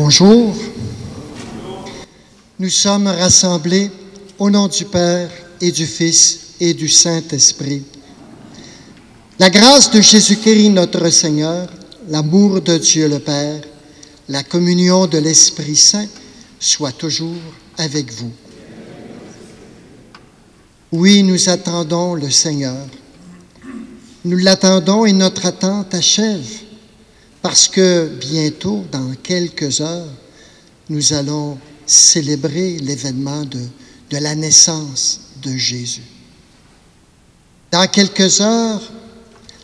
Bonjour. Nous sommes rassemblés au nom du Père et du Fils et du Saint-Esprit. La grâce de Jésus-Christ notre Seigneur, l'amour de Dieu le Père, la communion de l'Esprit Saint soit toujours avec vous. Oui, nous attendons le Seigneur. Nous l'attendons et notre attente achève, parce que bientôt, dans quelques heures, nous allons célébrer l'événement de la naissance de Jésus. Dans quelques heures,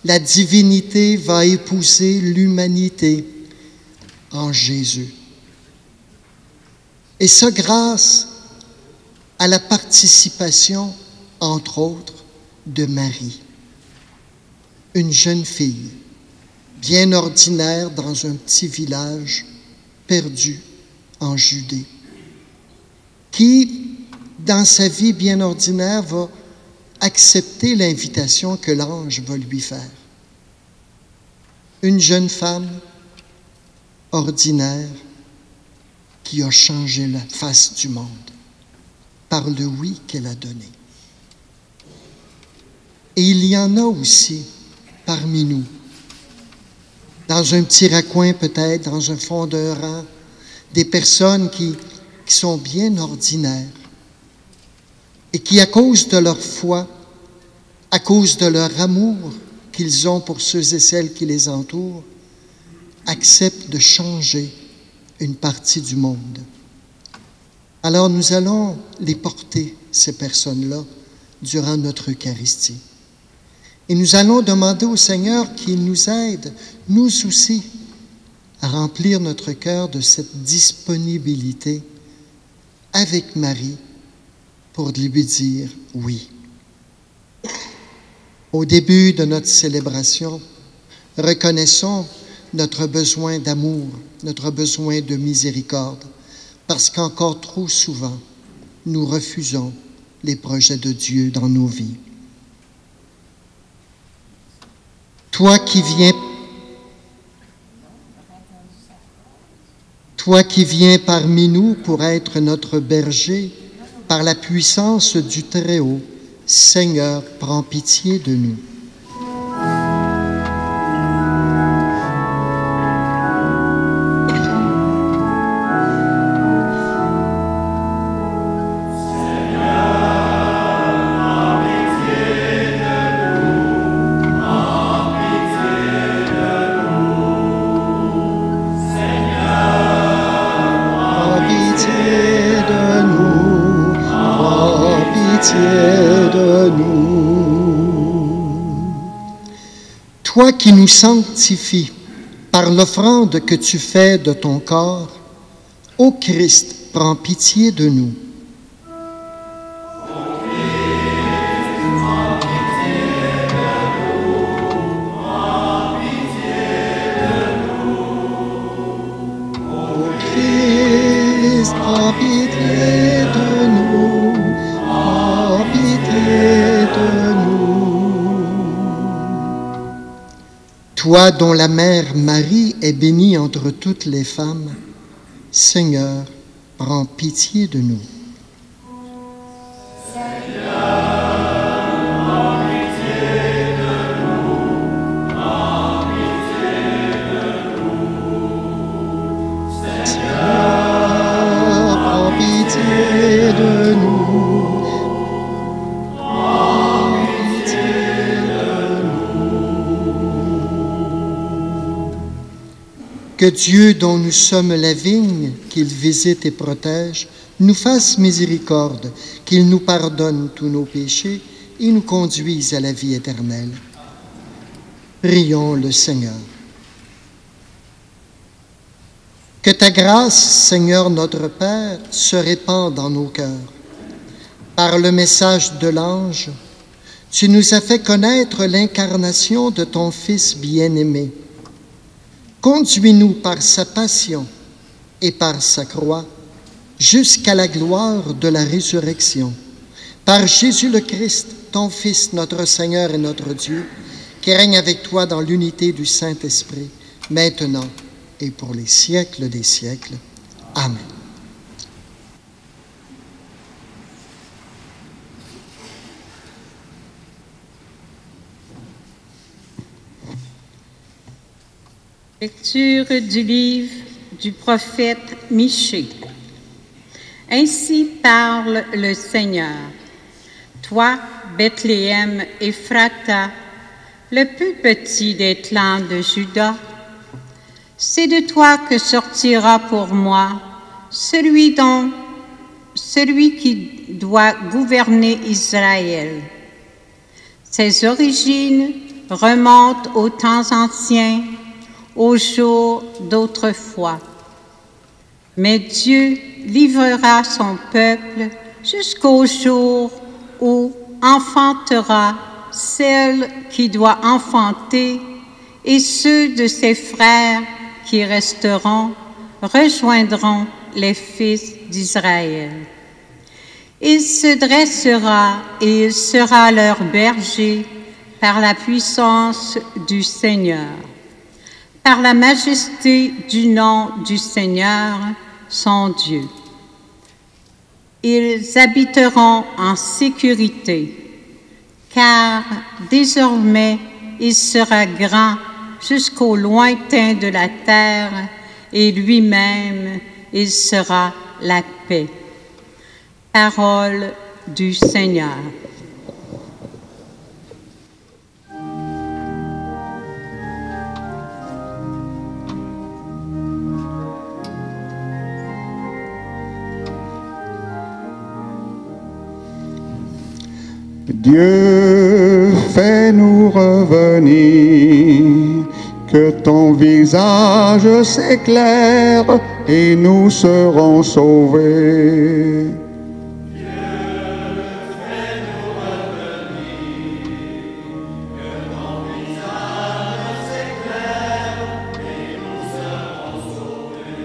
la divinité va épouser l'humanité en Jésus. Et ça grâce à la participation, entre autres, de Marie, une jeune fille bien ordinaire dans un petit village perdu en Judée, qui, dans sa vie bien ordinaire, va accepter l'invitation que l'ange va lui faire. Une jeune femme ordinaire qui a changé la face du monde par le oui qu'elle a donné. Et il y en a aussi parmi nous, dans un petit raccoin peut-être, dans un fond d'un rang, des personnes qui sont bien ordinaires et qui, à cause de leur foi, à cause de leur amour qu'ils ont pour ceux et celles qui les entourent, acceptent de changer une partie du monde. Alors nous allons les porter, ces personnes-là, durant notre Eucharistie. Et nous allons demander au Seigneur qu'il nous aide, nous aussi, à remplir notre cœur de cette disponibilité avec Marie pour lui dire oui. Au début de notre célébration, reconnaissons notre besoin d'amour, notre besoin de miséricorde, parce qu'encore trop souvent, nous refusons les projets de Dieu dans nos vies. Toi qui viens parmi nous pour être notre berger, par la puissance du Très-Haut, Seigneur, prends pitié de nous. Toi qui nous sanctifies par l'offrande que tu fais de ton corps, ô Christ, prends pitié de nous. Toi dont la mère Marie est bénie entre toutes les femmes, Seigneur, prends pitié de nous. Que Dieu, dont nous sommes la vigne, qu'il visite et protège, nous fasse miséricorde, qu'il nous pardonne tous nos péchés et nous conduise à la vie éternelle. Prions le Seigneur. Que ta grâce, Seigneur notre Père, se répande dans nos cœurs. Par le message de l'ange, tu nous as fait connaître l'incarnation de ton Fils bien-aimé. Conduis-nous par sa passion et par sa croix jusqu'à la gloire de la résurrection. Par Jésus le Christ, ton Fils, notre Seigneur et notre Dieu, qui règne avec toi dans l'unité du Saint-Esprit, maintenant et pour les siècles des siècles. Amen. Lecture du livre du prophète Michée. Ainsi parle le Seigneur. Toi, Bethléem Ephrata, le plus petit des clans de Juda, c'est de toi que sortira pour moi celui qui doit gouverner Israël. Ses origines remontent aux temps anciens, aux jours d'autrefois. Mais Dieu livrera son peuple jusqu'au jour où enfantera celle qui doit enfanter, et ceux de ses frères qui resteront rejoindront les fils d'Israël. Il se dressera et il sera leur berger par la puissance du Seigneur, par la majesté du nom du Seigneur, son Dieu. Ils habiteront en sécurité, car désormais il sera grand jusqu'au lointain de la terre, et lui-même il sera la paix. Parole du Seigneur. Dieu, fais-nous revenir, que ton visage s'éclaire et nous serons sauvés. Dieu, fais-nous revenir, que ton visage s'éclaire et nous serons sauvés.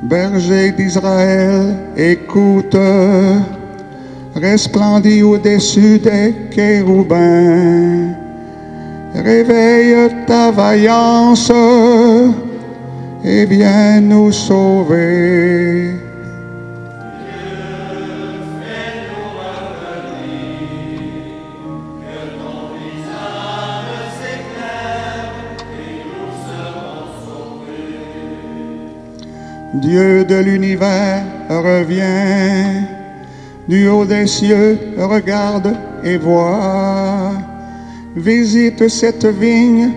Berger d'Israël, écoute, resplendis au-dessus des chérubins, réveille ta vaillance et viens nous sauver. Dieu, fais-nous revenir, que ton visage s'éclaire et nous serons sauvés. Dieu de l'univers, reviens. Du haut des cieux, regarde et vois. Visite cette vigne,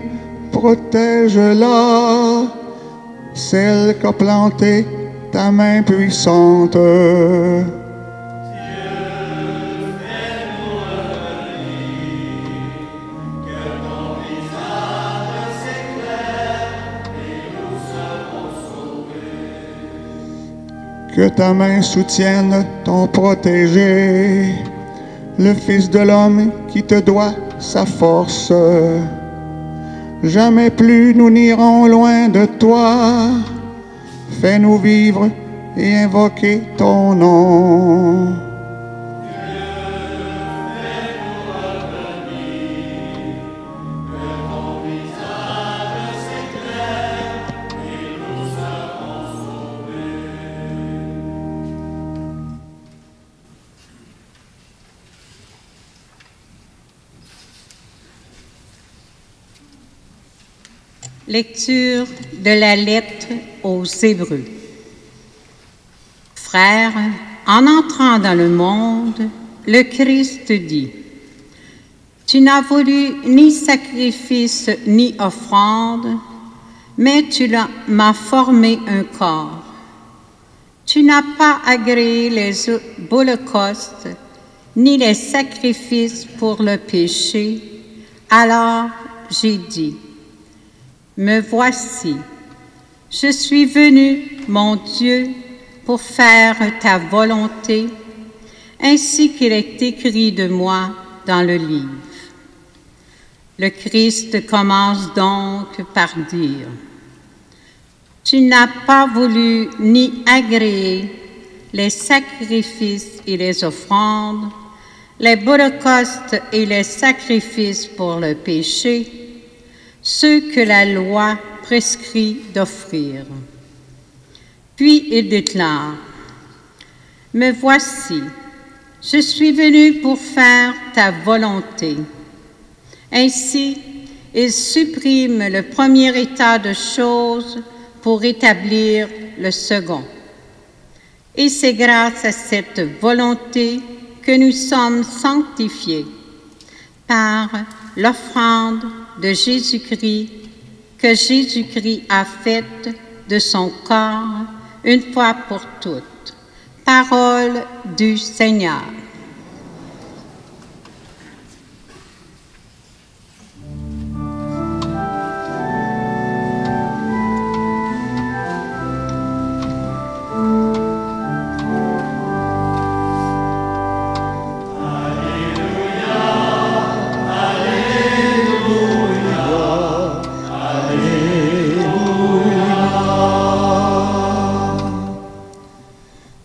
protège-la, celle qu'a plantée ta main puissante. Dieu, fais-nous revenir, que ton visage s'éclaire et nous serons sauvés. Que ta main soutienne ton protégé, le Fils de l'homme qui te doit sa force. Jamais plus nous n'irons loin de toi. Fais-nous vivre et invoquer ton nom. Lecture de la lettre aux Hébreux. Frères, en entrant dans le monde, le Christ dit: Tu n'as voulu ni sacrifice ni offrande, mais tu m'as formé un corps. Tu n'as pas agréé les holocaustes, ni les sacrifices pour le péché. Alors j'ai dit: Me voici, je suis venu, mon Dieu, pour faire ta volonté, ainsi qu'il est écrit de moi dans le livre. Le Christ commence donc par dire: Tu n'as pas voulu ni agréer les sacrifices et les offrandes, les holocaustes et les sacrifices pour le péché, ceux que la loi prescrit d'offrir. Puis il déclare, « Me voici, je suis venu pour faire ta volonté. » Ainsi, il supprime le premier état de choses pour établir le second. Et c'est grâce à cette volonté que nous sommes sanctifiés par l'offrande de Jésus-Christ que Jésus-Christ a faite de son corps une fois pour toutes. Parole du Seigneur.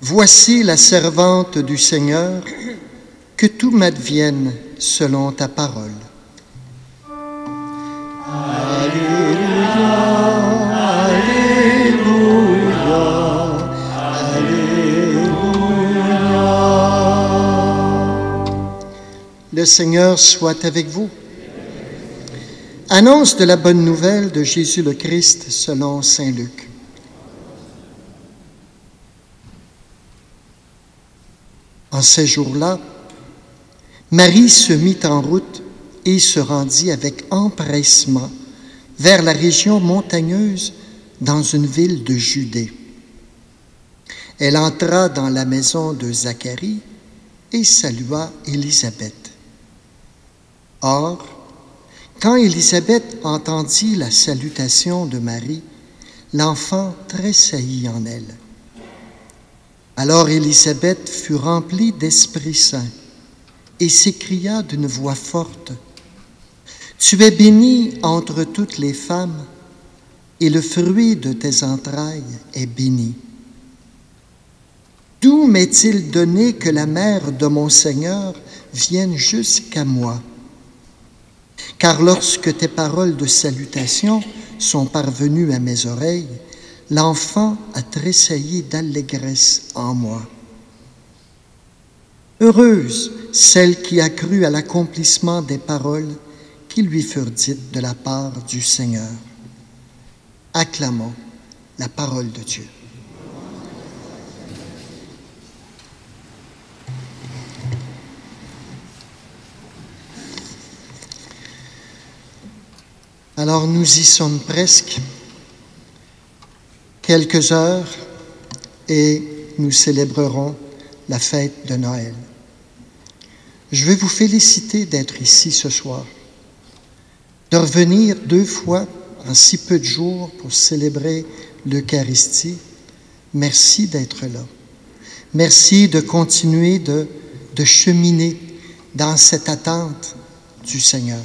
Voici la servante du Seigneur, que tout m'advienne selon ta parole. Alléluia, Alléluia, Alléluia. Le Seigneur soit avec vous. Annonce de la bonne nouvelle de Jésus le Christ selon saint Luc. En ces jours-là, Marie se mit en route et se rendit avec empressement vers la région montagneuse dans une ville de Judée. Elle entra dans la maison de Zacharie et salua Élisabeth. Or, quand Élisabeth entendit la salutation de Marie, l'enfant tressaillit en elle. Alors Élisabeth fut remplie d'Esprit Saint et s'écria d'une voix forte, « Tu es bénie entre toutes les femmes, et le fruit de tes entrailles est béni. D'où m'est-il donné que la mère de mon Seigneur vienne jusqu'à moi? Car lorsque tes paroles de salutation sont parvenues à mes oreilles, l'enfant a tressailli d'allégresse en moi. Heureuse celle qui a cru à l'accomplissement des paroles qui lui furent dites de la part du Seigneur. » Acclamons la parole de Dieu. Alors nous y sommes presque. Quelques heures et nous célébrerons la fête de Noël. Je veux vous féliciter d'être ici ce soir, de revenir 2 fois en si peu de jours pour célébrer l'Eucharistie. Merci d'être là. Merci de continuer de cheminer dans cette attente du Seigneur,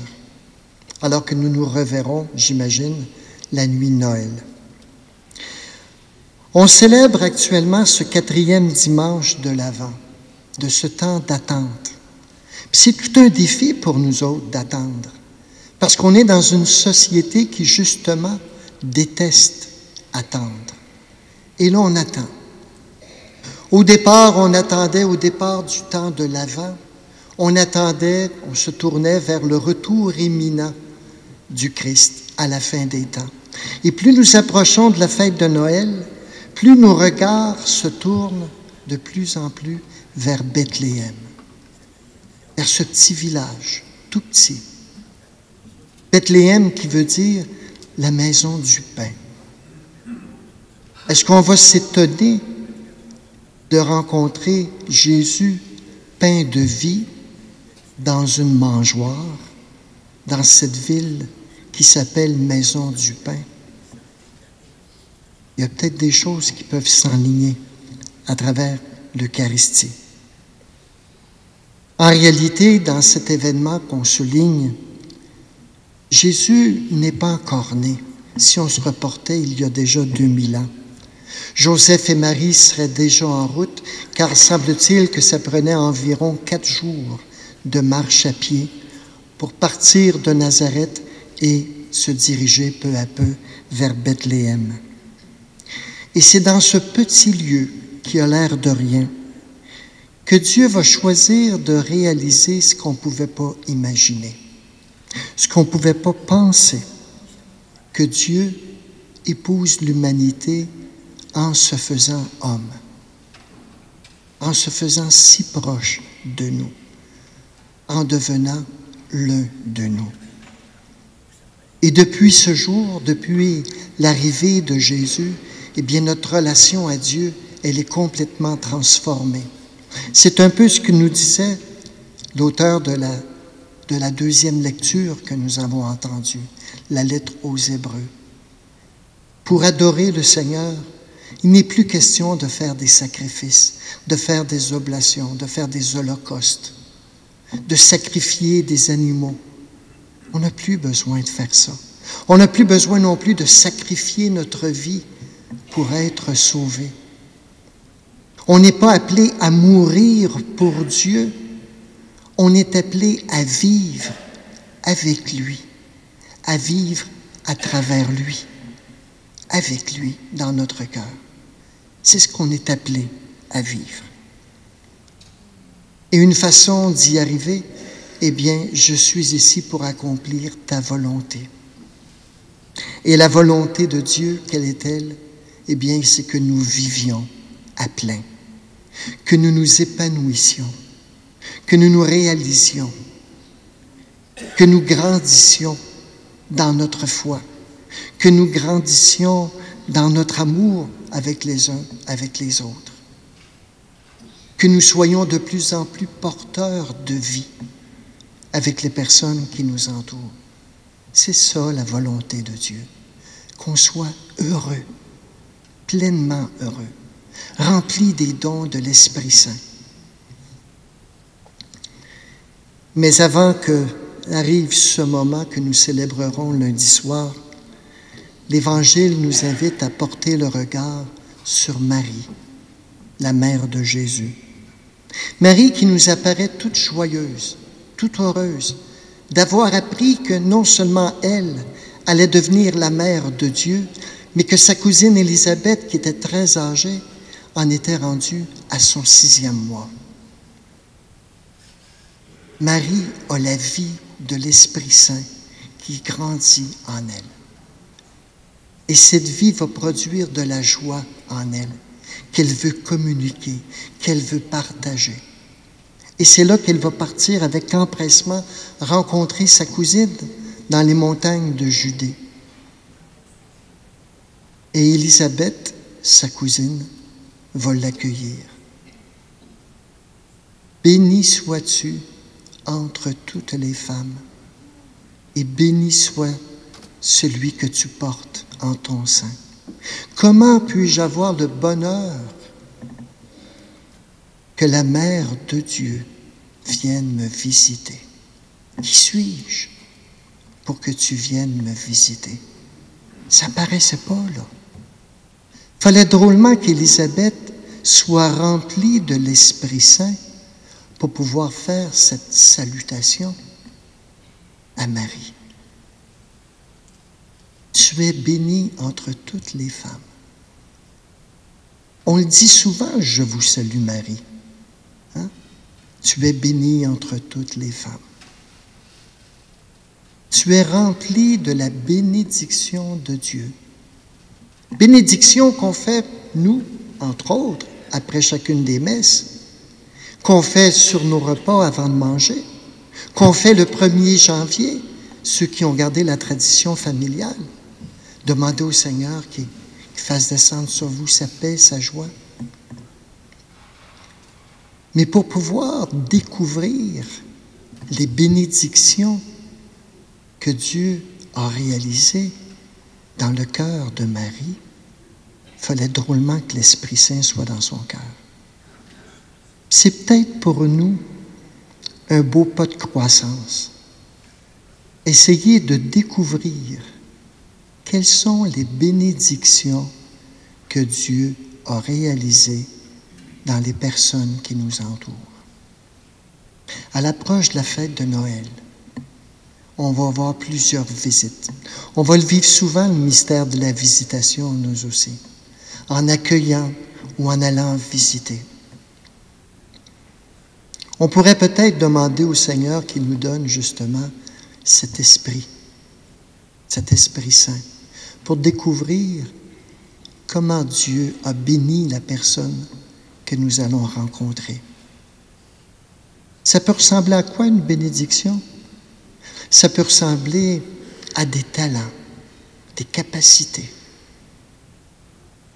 alors que nous nous reverrons, j'imagine, la nuit de Noël. On célèbre actuellement ce 4e dimanche de l'Avent, de ce temps d'attente. C'est tout un défi pour nous autres d'attendre, parce qu'on est dans une société qui, justement, déteste attendre. Et là, on attend. Au départ, on attendait, au départ du temps de l'Avent, on attendait, on se tournait vers le retour imminent du Christ à la fin des temps. Et plus nous approchons de la fête de Noël, plus nos regards se tournent de plus en plus vers Bethléem, vers ce petit village, tout petit. Bethléem qui veut dire la maison du pain. Est-ce qu'on va s'étonner de rencontrer Jésus, pain de vie, dans une mangeoire, dans cette ville qui s'appelle Maison du pain? Il y a peut-être des choses qui peuvent s'enligner à travers l'Eucharistie. En réalité, dans cet événement qu'on souligne, Jésus n'est pas encore né. Si on se reportait il y a déjà 2000 ans. Joseph et Marie seraient déjà en route, car semble-t-il que ça prenait environ 4 jours de marche à pied pour partir de Nazareth et se diriger peu à peu vers Bethléem. Et c'est dans ce petit lieu qui a l'air de rien que Dieu va choisir de réaliser ce qu'on ne pouvait pas imaginer, ce qu'on ne pouvait pas penser, que Dieu épouse l'humanité en se faisant homme, en se faisant si proche de nous, en devenant l'un de nous. Et depuis ce jour, depuis l'arrivée de Jésus, eh bien, notre relation à Dieu, elle est complètement transformée. C'est un peu ce que nous disait l'auteur de la deuxième lecture que nous avons entendue, la lettre aux Hébreux. Pour adorer le Seigneur, il n'est plus question de faire des sacrifices, de faire des oblations, de faire des holocaustes, de sacrifier des animaux. On n'a plus besoin de faire ça. On n'a plus besoin non plus de sacrifier notre vie pour être sauvé. On n'est pas appelé à mourir pour Dieu. On est appelé à vivre avec lui, à vivre à travers lui, avec lui dans notre cœur. C'est ce qu'on est appelé à vivre. Et une façon d'y arriver, eh bien, je suis ici pour accomplir ta volonté. Et la volonté de Dieu, quelle est-elle? Eh bien, c'est que nous vivions à plein, que nous nous épanouissions, que nous nous réalisions, que nous grandissions dans notre foi, que nous grandissions dans notre amour avec les uns, avec les autres, que nous soyons de plus en plus porteurs de vie avec les personnes qui nous entourent. C'est ça la volonté de Dieu, qu'on soit heureux, pleinement heureux, remplis des dons de l'Esprit Saint. Mais avant que arrive ce moment que nous célébrerons lundi soir, l'Évangile nous invite à porter le regard sur Marie, la mère de Jésus. Marie qui nous apparaît toute joyeuse, toute heureuse, d'avoir appris que non seulement elle allait devenir la mère de Dieu, mais que sa cousine Élisabeth, qui était très âgée, en était rendue à son 6e mois. Marie a la vie de l'Esprit Saint qui grandit en elle. Et cette vie va produire de la joie en elle, qu'elle veut communiquer, qu'elle veut partager. Et c'est là qu'elle va partir avec empressement rencontrer sa cousine dans les montagnes de Judée. Et Élisabeth, sa cousine, va l'accueillir. Béni sois-tu entre toutes les femmes, et béni soit celui que tu portes en ton sein. Comment puis-je avoir le bonheur que la mère de Dieu vienne me visiter? Qui suis-je pour que tu viennes me visiter? Ça paraissait pas, là. Fallait drôlement qu'Élisabeth soit remplie de l'Esprit Saint pour pouvoir faire cette salutation à Marie. Tu es bénie entre toutes les femmes. On le dit souvent, je vous salue Marie. Hein? Tu es bénie entre toutes les femmes. Tu es remplie de la bénédiction de Dieu. Bénédiction qu'on fait, nous, entre autres, après chacune des messes, qu'on fait sur nos repas avant de manger, qu'on fait le 1er janvier, ceux qui ont gardé la tradition familiale. Demandez au Seigneur qu'il fasse descendre sur vous sa paix, sa joie. Mais pour pouvoir découvrir les bénédictions que Dieu a réalisées dans le cœur de Marie, il fallait drôlement que l'Esprit Saint soit dans son cœur. C'est peut-être pour nous un beau pas de croissance. Essayez de découvrir quelles sont les bénédictions que Dieu a réalisées dans les personnes qui nous entourent. À l'approche de la fête de Noël, on va avoir plusieurs visites. On va le vivre souvent, le mystère de la visitation, nous aussi. en accueillant ou en allant visiter. On pourrait peut-être demander au Seigneur qu'il nous donne justement cet Esprit Saint, pour découvrir comment Dieu a béni la personne que nous allons rencontrer. Ça peut ressembler à quoi une bénédiction? Ça peut ressembler à des talents, des capacités.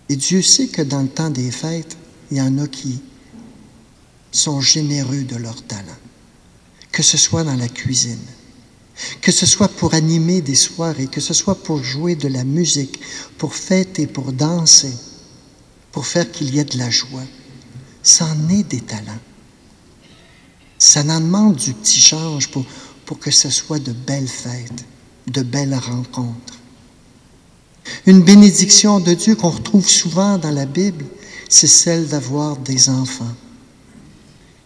Et Dieu sait que dans le temps des fêtes, il y en a qui sont généreux de leurs talents, que ce soit dans la cuisine, que ce soit pour animer des soirées, que ce soit pour jouer de la musique, pour fêter, pour danser, pour faire qu'il y ait de la joie. Ça en est des talents. Ça en demande du petit change pour que ce soit de belles fêtes, de belles rencontres. Une bénédiction de Dieu qu'on retrouve souvent dans la Bible, c'est celle d'avoir des enfants.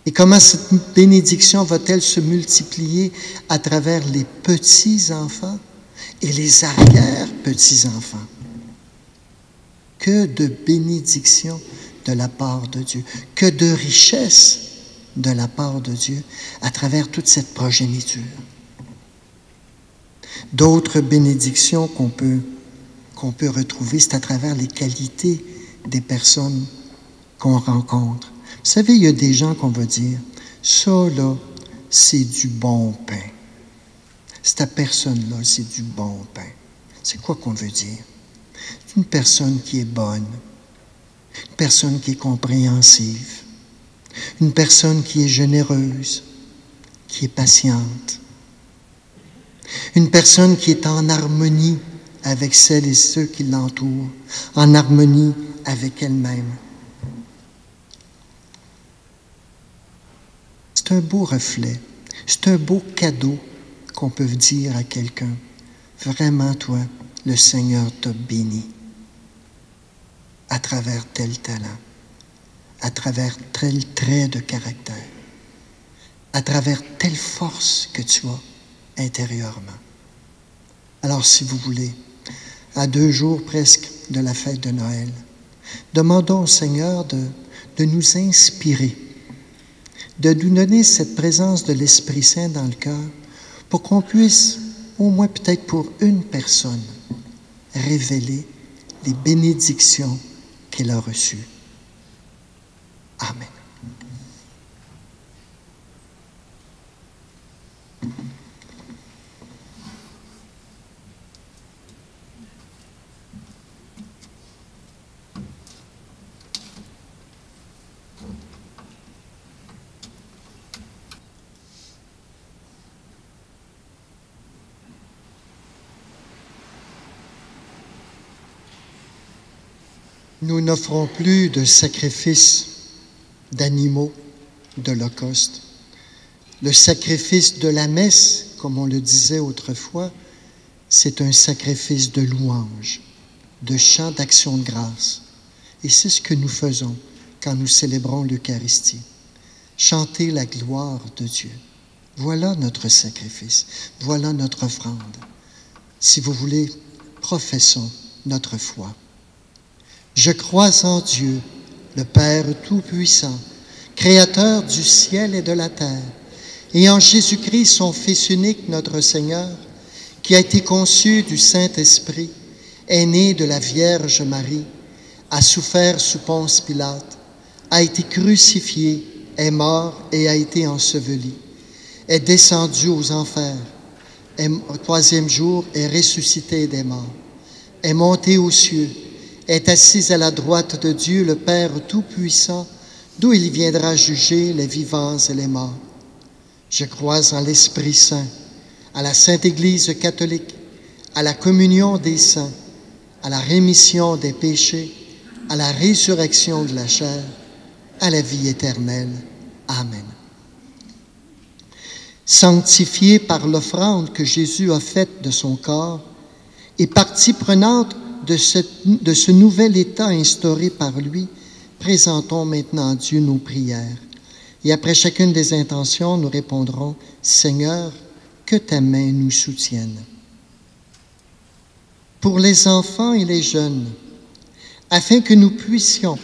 Et comment cette bénédiction va-t-elle se multiplier à travers les petits-enfants et les arrière-petits-enfants? Que de bénédictions de la part de Dieu, que de richesses de la part de Dieu à travers toute cette progéniture. D'autres bénédictions qu'on peut retrouver, c'est à travers les qualités des personnes qu'on rencontre. Vous savez, il y a des gens qu'on va dire, ça là, c'est du bon pain. Cette personne-là, c'est du bon pain. C'est quoi qu'on veut dire? C'est une personne qui est bonne, une personne qui est compréhensive, une personne qui est généreuse, qui est patiente, une personne qui est en harmonie avec celles et ceux qui l'entourent, en harmonie avec elle-même. C'est un beau reflet, c'est un beau cadeau qu'on peut dire à quelqu'un. Vraiment, toi, le Seigneur t'a béni à travers tel talent, à travers tel trait de caractère, à travers telle force que tu as intérieurement. Alors, si vous voulez, à 2 jours presque de la fête de Noël, demandons au Seigneur de nous inspirer, de nous donner cette présence de l'Esprit Saint dans le cœur pour qu'on puisse, au moins peut-être pour une personne, révéler les bénédictions qu'elle a reçues. Amen. Nous n'offrons plus de sacrifices d'animaux d'Holocauste. Le sacrifice de la messe, comme on le disait autrefois, c'est un sacrifice de louange, de chant d'action de grâce. Et c'est ce que nous faisons quand nous célébrons l'Eucharistie. Chanter la gloire de Dieu. Voilà notre sacrifice, voilà notre offrande. Si vous voulez, professons notre foi. Je crois en Dieu, le Père Tout-Puissant, Créateur du ciel et de la terre, et en Jésus-Christ, son Fils unique, notre Seigneur, qui a été conçu du Saint-Esprit, est né de la Vierge Marie, a souffert sous Ponce Pilate, a été crucifié, est mort et a été enseveli, est descendu aux enfers, au 3e jour est ressuscité des morts, est monté aux cieux, est assis à la droite de Dieu, le Père Tout-Puissant, d'où il viendra juger les vivants et les morts. Je crois en l'Esprit Saint, à la Sainte Église catholique, à la communion des saints, à la rémission des péchés, à la résurrection de la chair, à la vie éternelle. Amen. Sanctifiés par l'offrande que Jésus a faite de son corps et partie prenante de ce nouvel état instauré par lui, présentons maintenant à Dieu nos prières. Et après chacune des intentions, nous répondrons, Seigneur, que ta main nous soutienne. Pour les enfants et les jeunes, afin que nous puissions,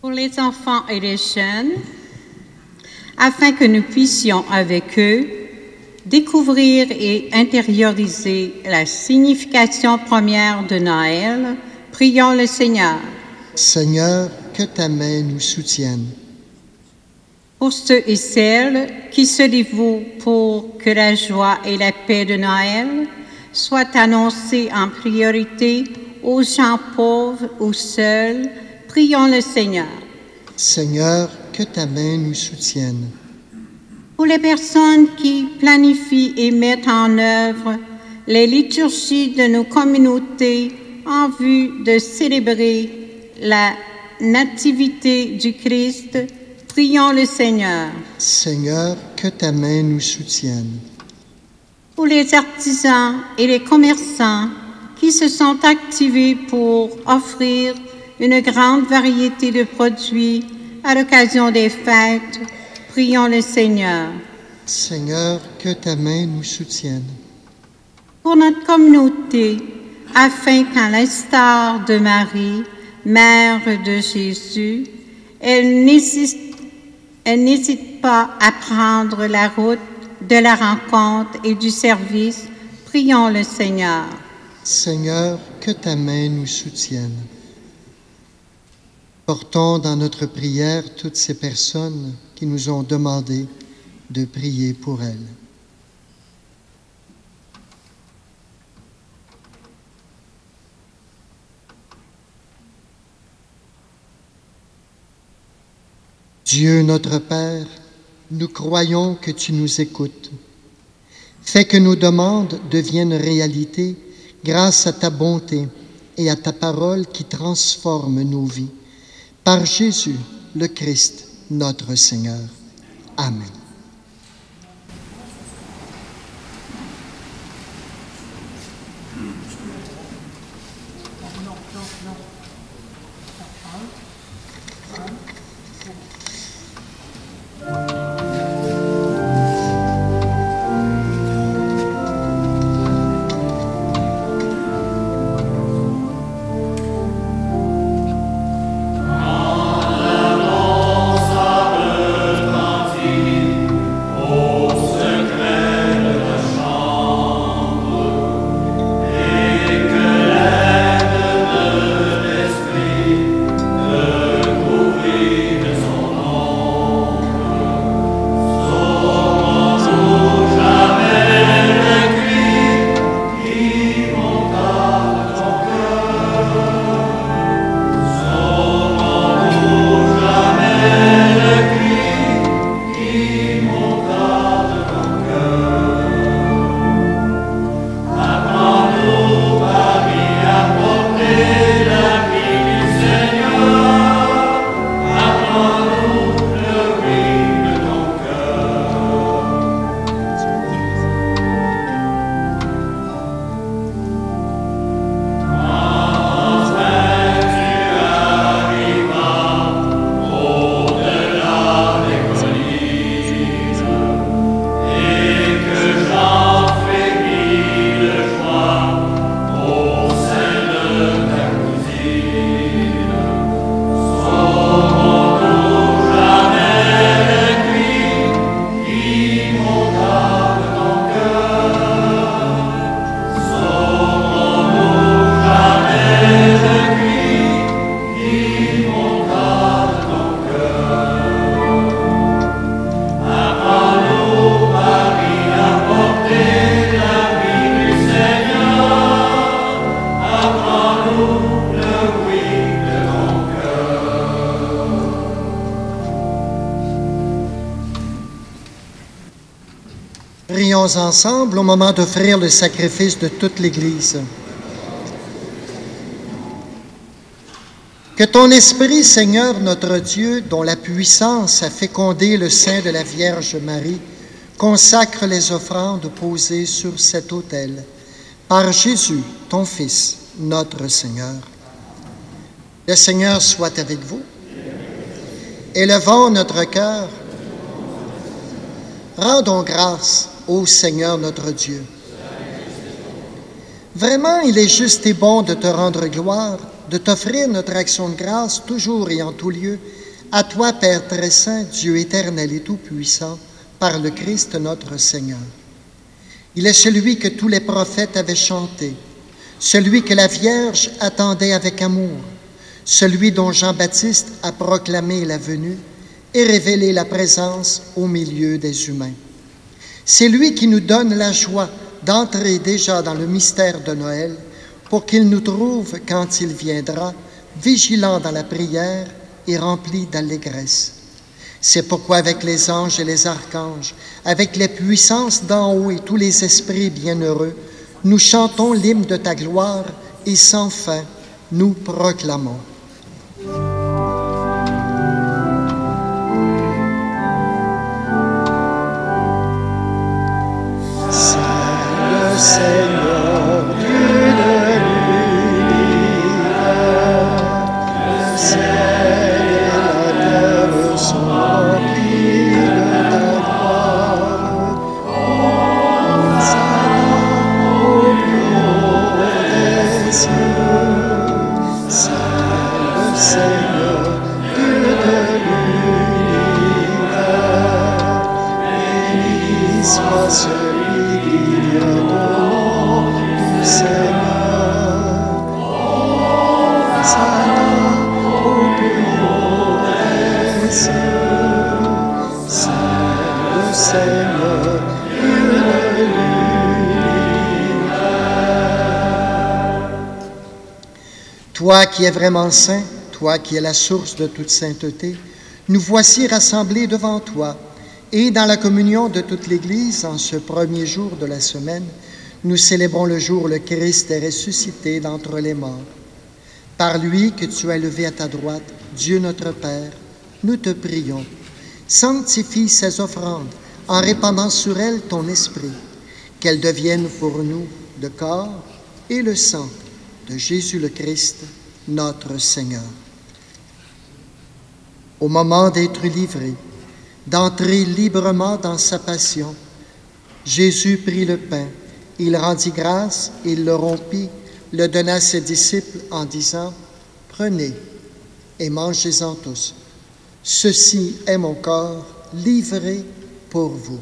pour les enfants et les jeunes, afin que nous puissions avec eux découvrir et intérioriser la signification première de Noël, prions le Seigneur. Seigneur, que ta main nous soutienne. Pour ceux et celles qui se dévouent pour que la joie et la paix de Noël soient annoncées en priorité aux gens pauvres ou seuls, prions le Seigneur. Seigneur, que ta main nous soutienne. Pour les personnes qui planifient et mettent en œuvre les liturgies de nos communautés en vue de célébrer la nativité du Christ, prions le Seigneur. Seigneur, que ta main nous soutienne. Pour les artisans et les commerçants qui se sont activés pour offrir une grande variété de produits à l'occasion des fêtes, prions le Seigneur. Seigneur, que ta main nous soutienne. Pour notre communauté, afin qu'à l'instar de Marie, mère de Jésus, elle n'hésite pas à prendre la route de la rencontre et du service, prions le Seigneur. Seigneur, que ta main nous soutienne. Portons dans notre prière toutes ces personnes qui nous ont demandé de prier pour elles. Dieu notre Père, nous croyons que tu nous écoutes. Fais que nos demandes deviennent réalité grâce à ta bonté et à ta parole qui transforme nos vies. Par Jésus, le Christ, notre Seigneur. Amen. Prions ensemble au moment d'offrir le sacrifice de toute l'Église. Que ton Esprit, Seigneur notre Dieu, dont la puissance a fécondé le sein de la Vierge Marie, consacre les offrandes posées sur cet autel, par Jésus, ton Fils, notre Seigneur. Le Seigneur soit avec vous. Élevons notre cœur. Rendons grâce au Seigneur notre Dieu. Vraiment, il est juste et bon de te rendre gloire, de t'offrir notre action de grâce toujours et en tout lieu, à toi, Père très saint, Dieu éternel et tout-puissant, par le Christ notre Seigneur. Il est celui que tous les prophètes avaient chanté, celui que la Vierge attendait avec amour, celui dont Jean-Baptiste a proclamé la venue et révélé la présence au milieu des humains. C'est lui qui nous donne la joie d'entrer déjà dans le mystère de Noël pour qu'il nous trouve, quand il viendra, vigilants dans la prière et remplis d'allégresse. C'est pourquoi avec les anges et les archanges, avec les puissances d'en haut et tous les esprits bienheureux, nous chantons l'hymne de ta gloire et sans fin, nous proclamons. Seigneur, Dieu de l'univers, le ciel et la terre sont remplis de ta gloire. Hosanna au plus haut des cieux. Saint le Seigneur, Dieu de l'univers, béni soit celui qui vient de Seigneur, Dieu de l'univers. Toi qui es vraiment saint, toi qui es la source de toute sainteté, nous voici rassemblés devant toi, et dans la communion de toute l'Église, en ce premier jour de la semaine, nous célébrons le jour où le Christ est ressuscité d'entre les morts. Par lui que tu as élevé à ta droite, Dieu notre Père, nous te prions. Sanctifie ces offrandes en répandant sur elles ton esprit, qu'elles deviennent pour nous le corps et le sang de Jésus le Christ, notre Seigneur. Au moment d'être livré, d'entrer librement dans sa passion, Jésus prit le pain, il rendit grâce, il le rompit, le donna à ses disciples en disant « Prenez et mangez-en tous. Ceci est mon corps livré pour vous. »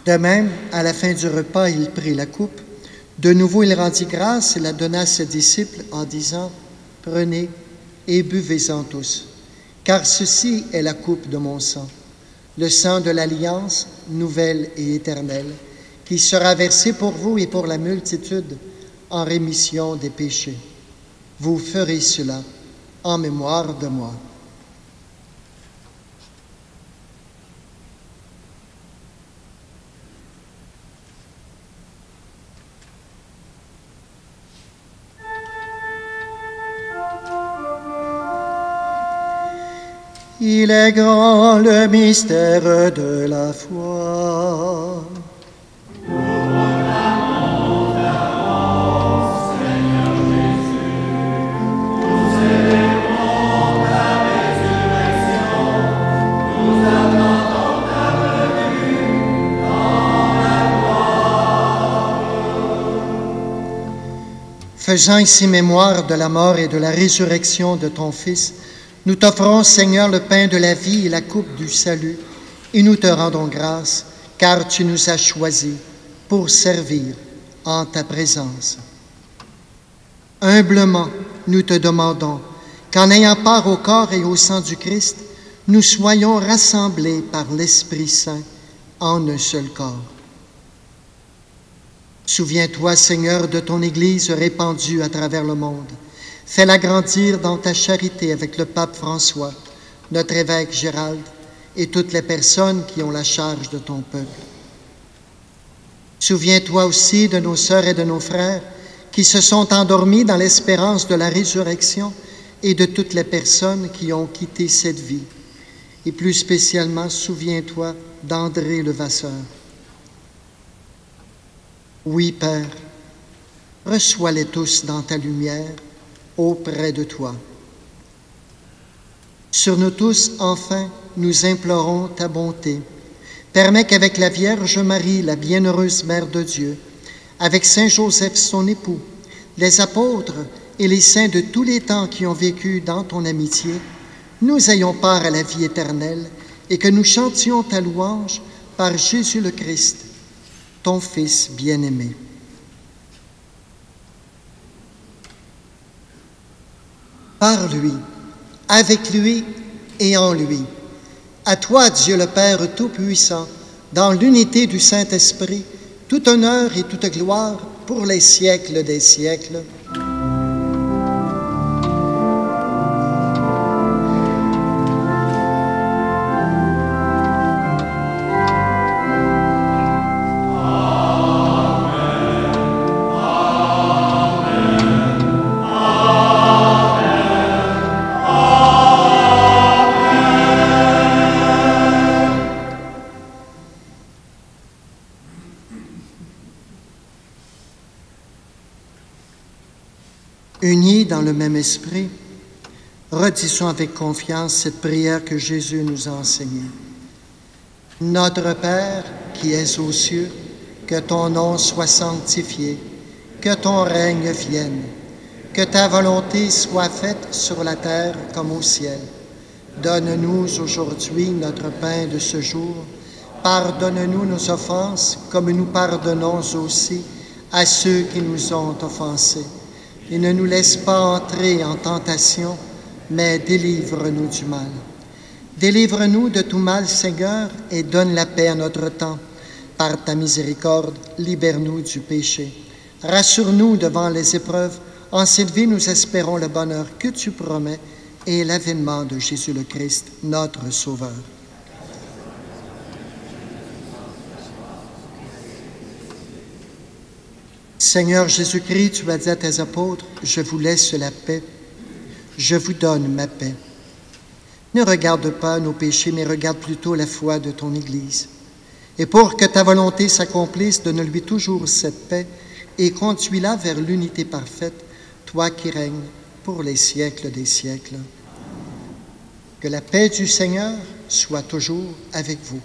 De même, à la fin du repas, il prit la coupe. De nouveau, il rendit grâce et la donna à ses disciples en disant « Prenez et buvez-en tous, car ceci est la coupe de mon sang, le sang de l'alliance nouvelle et éternelle, qui sera versé pour vous et pour la multitude en rémission des péchés. Vous ferez cela en mémoire de moi. » Il est grand le mystère de la foi. Faisant ici mémoire de la mort et de la résurrection de ton Fils, nous t'offrons, Seigneur, le pain de la vie et la coupe du salut, et nous te rendons grâce, car tu nous as choisis pour servir en ta présence. Humblement, nous te demandons qu'en ayant part au corps et au sang du Christ, nous soyons rassemblés par l'Esprit Saint en un seul corps. Souviens-toi, Seigneur, de ton Église répandue à travers le monde. Fais-la grandir dans ta charité avec le pape François, notre évêque Gérald et toutes les personnes qui ont la charge de ton peuple. Souviens-toi aussi de nos sœurs et de nos frères qui se sont endormis dans l'espérance de la résurrection et de toutes les personnes qui ont quitté cette vie. Et plus spécialement, souviens-toi d'André Levasseur. Oui, Père, Reçois-les tous dans ta lumière, auprès de toi. Sur nous tous, enfin, nous implorons ta bonté. Permets qu'avec la Vierge Marie, la bienheureuse Mère de Dieu, avec Saint Joseph, son époux, les apôtres et les saints de tous les temps qui ont vécu dans ton amitié, nous ayons part à la vie éternelle et que nous chantions ta louange par Jésus le Christ, ton Fils bien-aimé. Par lui, avec lui et en lui. À toi, Dieu le Père Tout-Puissant, dans l'unité du Saint-Esprit, tout honneur et toute gloire pour les siècles des siècles. Unis dans le même esprit, redisons avec confiance cette prière que Jésus nous a enseignée. Notre Père qui es aux cieux, que ton nom soit sanctifié, que ton règne vienne, que ta volonté soit faite sur la terre comme au ciel. Donne-nous aujourd'hui notre pain de ce jour. Pardonne-nous nos offenses comme nous pardonnons aussi à ceux qui nous ont offensés. Et ne nous laisse pas entrer en tentation, mais délivre-nous du mal. Délivre-nous de tout mal, Seigneur, et donne la paix à notre temps. Par ta miséricorde, libère-nous du péché. Rassure-nous devant les épreuves. En cette vie, nous espérons le bonheur que tu promets et l'avènement de Jésus le Christ, notre Sauveur. Seigneur Jésus-Christ, tu as dit à tes apôtres, « Je vous laisse la paix, je vous donne ma paix. » Ne regarde pas nos péchés, mais regarde plutôt la foi de ton Église. Et pour que ta volonté s'accomplisse, donne-lui toujours cette paix et conduis-la vers l'unité parfaite, toi qui règnes pour les siècles des siècles. Que la paix du Seigneur soit toujours avec vous.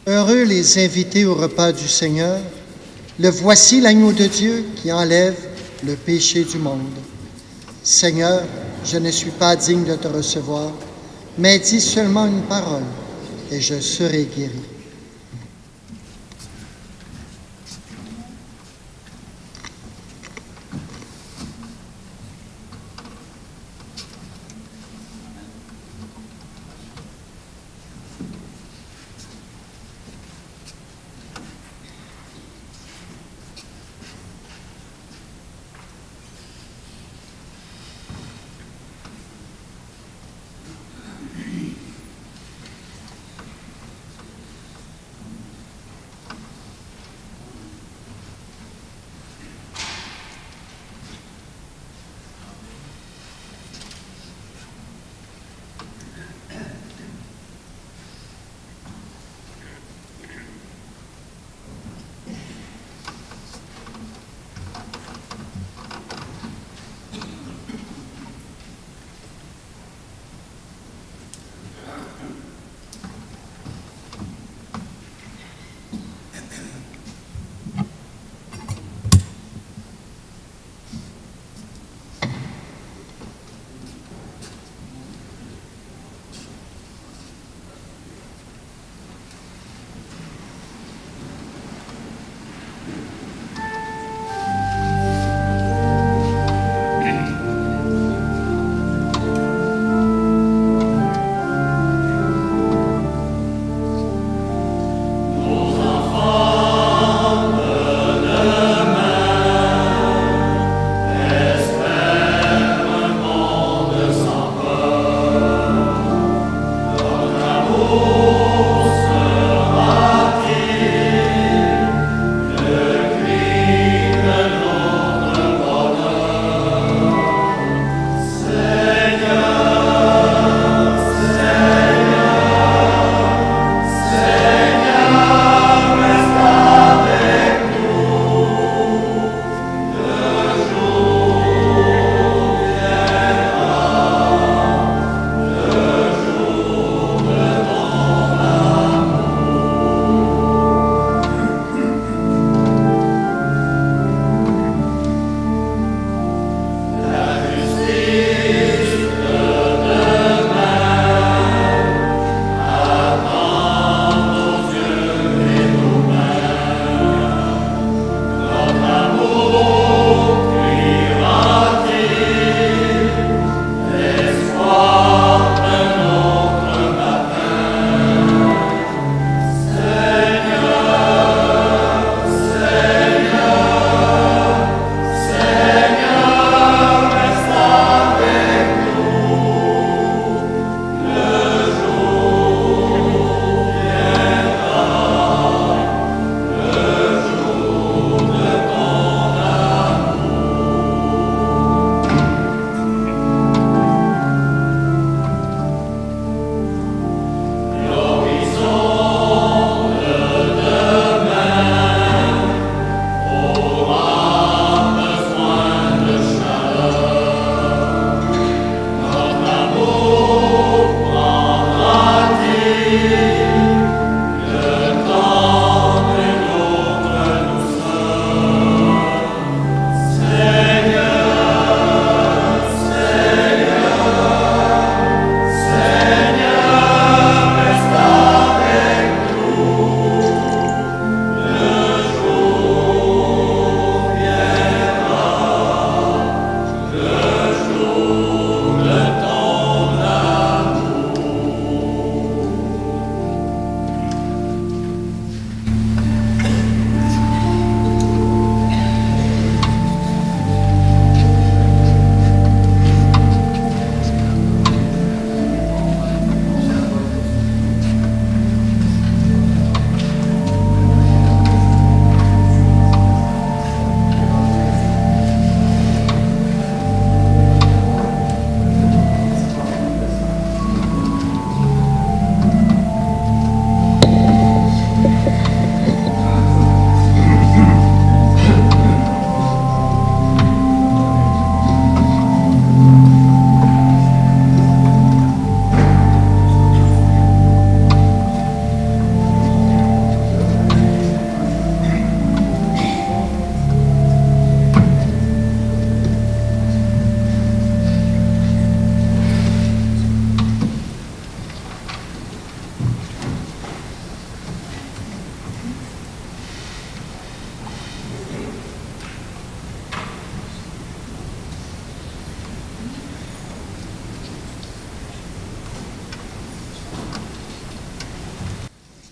Heureux les invités au repas du Seigneur. Le voici l'agneau de Dieu qui enlève le péché du monde. Seigneur, je ne suis pas digne de te recevoir, mais dis seulement une parole et je serai guéri.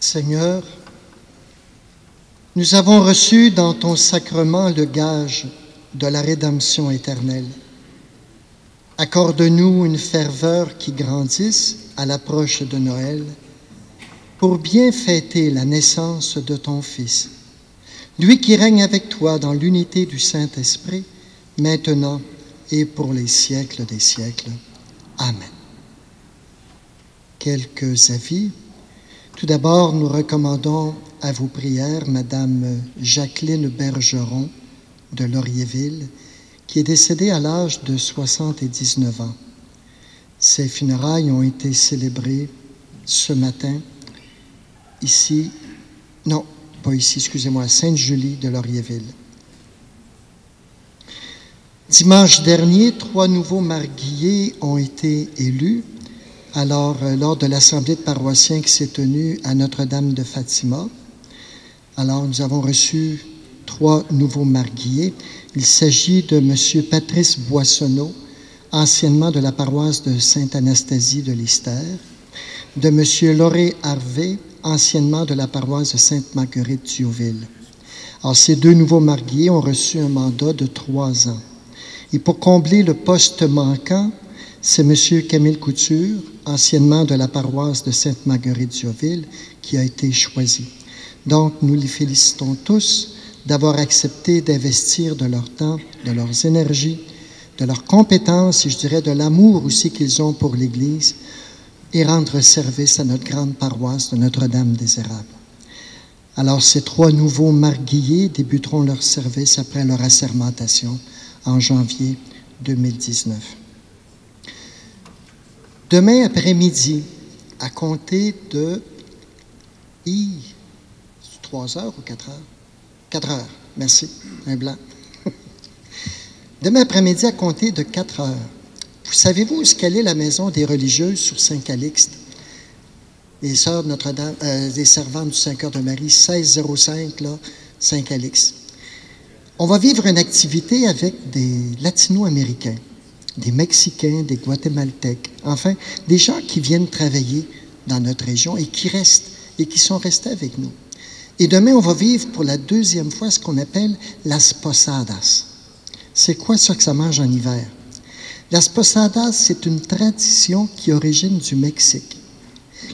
Seigneur, nous avons reçu dans ton sacrement le gage de la rédemption éternelle. Accorde-nous une ferveur qui grandisse à l'approche de Noël pour bien fêter la naissance de ton Fils, lui qui règne avec toi dans l'unité du Saint-Esprit, maintenant et pour les siècles des siècles. Amen. Quelques avis. Tout d'abord, nous recommandons à vos prières Madame Jacqueline Bergeron de Laurierville, qui est décédée à l'âge de 79 ans. Ses funérailles ont été célébrées ce matin, ici, non, pas ici, excusez-moi, à Sainte-Julie de Laurierville. Dimanche dernier, 3 nouveaux marguilliers ont été élus. Alors, lors de l'assemblée de paroissiens qui s'est tenue à Notre-Dame de Fatima, alors nous avons reçu 3 nouveaux marguilliers. Il s'agit de M. Patrice Boissonneau, anciennement de la paroisse de Sainte-Anastasie de Lister, de M. Lauré Harvey, anciennement de la paroisse de Sainte-Marguerite-Thionville. Alors, ces 2 nouveaux marguilliers ont reçu un mandat de 3 ans. Et pour combler le poste manquant, c'est M. Camille Couture, anciennement de la paroisse de Sainte-Marguerite-Thionville, qui a été choisi. Donc, nous les félicitons tous d'avoir accepté d'investir de leur temps, de leurs énergies, de leurs compétences et je dirais de l'amour aussi qu'ils ont pour l'Église et rendre service à notre grande paroisse de Notre-Dame des Érables. Alors, ces 3 nouveaux marguilliers débuteront leur service après leur assermentation en janvier 2019. Demain après-midi, à compter de 3 heures ou 4 heures? 4 heures, merci, un blanc. Demain après-midi, à compter de 4 heures, savez-vous où est la maison des religieuses sur Saint-Calixte? Les sœurs de Notre-Dame, des servantes du Saint-Cœur de Marie, 1605, là, Saint-Calixte. On va vivre une activité avec des Latino-Américains, des Mexicains, des Guatémaltèques, enfin, des gens qui viennent travailler dans notre région et qui restent, et qui sont restés avec nous. Et demain, on va vivre pour la 2e fois ce qu'on appelle las posadas. C'est quoi ça que ça mange en hiver? Las posadas, c'est une tradition qui origine du Mexique,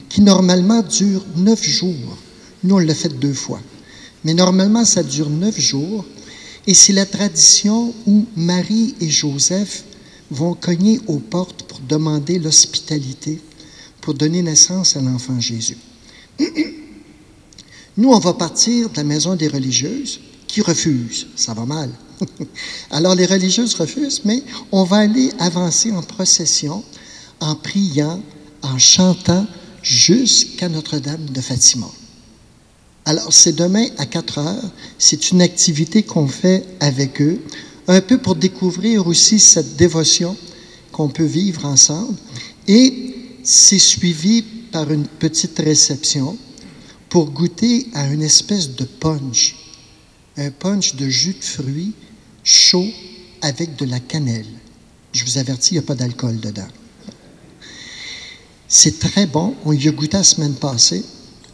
qui normalement dure 9 jours. Nous, on l'a fait 2 fois. Mais normalement, ça dure 9 jours. Et c'est la tradition où Marie et Joseph vont cogner aux portes pour demander l'hospitalité, pour donner naissance à l'enfant Jésus. Nous, on va partir de la maison des religieuses qui refusent. Ça va mal. Alors, les religieuses refusent, mais on va aller avancer en procession, en priant, en chantant, jusqu'à Notre-Dame de Fatima. Alors, c'est demain à 4 heures. C'est une activité qu'on fait avec eux, un peu pour découvrir aussi cette dévotion qu'on peut vivre ensemble. Et c'est suivi par une petite réception pour goûter à une espèce de punch, un punch de jus de fruits chaud avec de la cannelle. Je vous avertis, il n'y a pas d'alcool dedans. C'est très bon. On y a goûté la semaine passée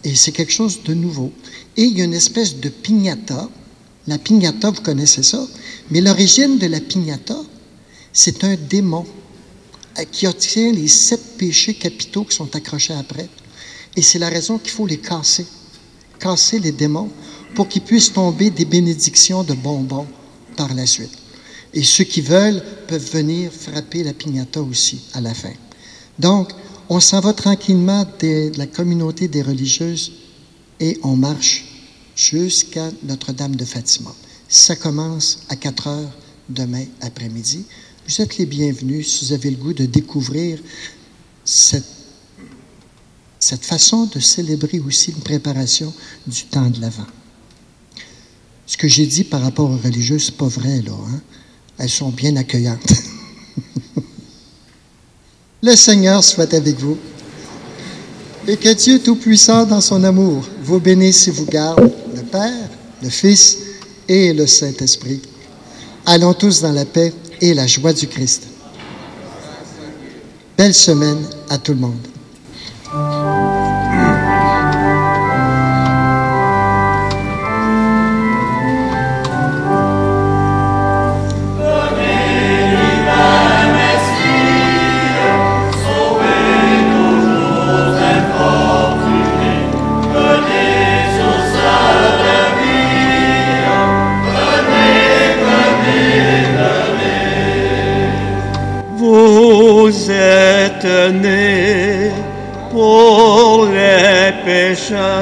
et c'est quelque chose de nouveau. Et il y a une espèce de piñata. La piñata, vous connaissez ça, mais l'origine de la piñata, c'est un démon qui obtient les 7 péchés capitaux qui sont accrochés après. Et c'est la raison qu'il faut les casser les démons pour qu'ils puissent tomber des bénédictions de bonbons par la suite. Et ceux qui veulent peuvent venir frapper la piñata aussi à la fin. Donc, on s'en va tranquillement de la communauté des religieuses et on marche jusqu'à Notre-Dame de Fatima. Ça commence à 4 heures demain après-midi. Vous êtes les bienvenus si vous avez le goût de découvrir cette façon de célébrer aussi une préparation du temps de l'Avent. Ce que j'ai dit par rapport aux religieuses, c'est pas vrai, là. Hein? Elles sont bien accueillantes. Le Seigneur soit avec vous. Et que Dieu Tout-Puissant, dans son amour, vous bénisse et vous garde, le Père, le Fils et le Saint-Esprit. Allons tous dans la paix et la joie du Christ. Belle semaine à tout le monde.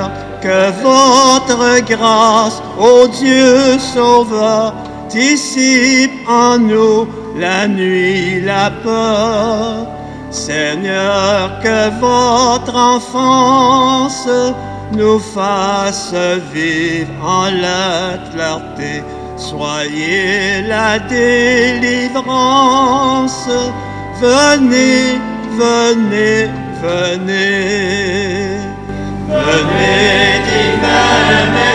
Seigneur, que votre grâce, ô Dieu Sauveur, dissipe en nous la nuit, la peur. Seigneur, que votre enfance nous fasse vivre en la clarté. Soyez la délivrance. Venez, venez, venez. Venez, divin